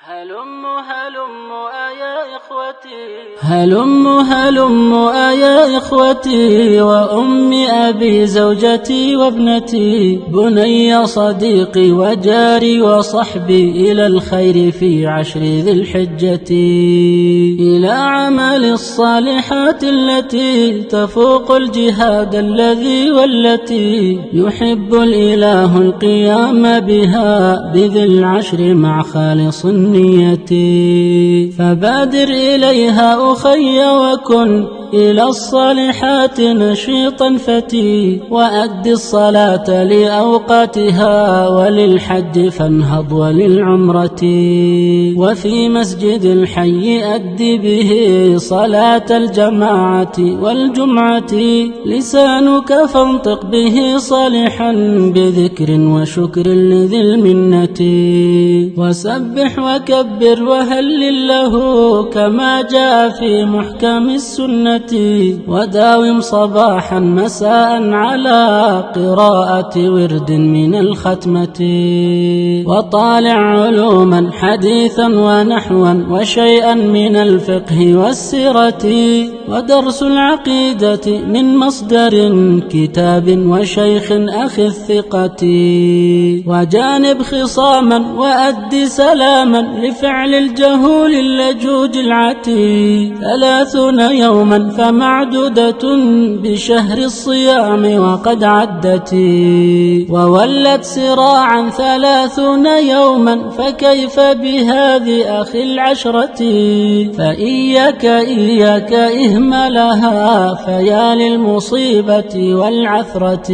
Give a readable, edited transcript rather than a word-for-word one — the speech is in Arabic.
هلم يا إخوتي وأم أبي زوجتي وابنتي بني صديقي وجاري وصحبي إلى الخير في عشر ذي الحجة، إلى عمل الصالحات التي تفوق الجهاد الذي والتي يحب الإله القيام بها بذي العشر مع خالص النية. فبادر إليها أخي وكن إلى الصالحات نشيطا فتي، وأد الصلاة لأوقاتها وللحج فانهض وللعمرة، وفي مسجد الحي أد به صلاة الجماعة والجمعة، لسانك فانطق به صالحا بذكر وشكر لذي المنة، وسبح وكبر وهلل له كما جاء في محكم السنة، وداوم صباحا مساء على قراءة ورد من الختمة، وطالع علوما حديثا ونحوا وشيئا من الفقه والسيرة، ودرس العقيدة من مصدر كتاب وشيخ أخي الثقة، وجانب خصاما وأد سلاما لفعل الجهول اللجوج العتي، 30 يوما فمعدودة بشهر الصيام وقد عدت، وولت سراعا 30 يوما فكيف بهذه أخي العشرة، فإياك إهملها فيا للمصيبة والعثرة.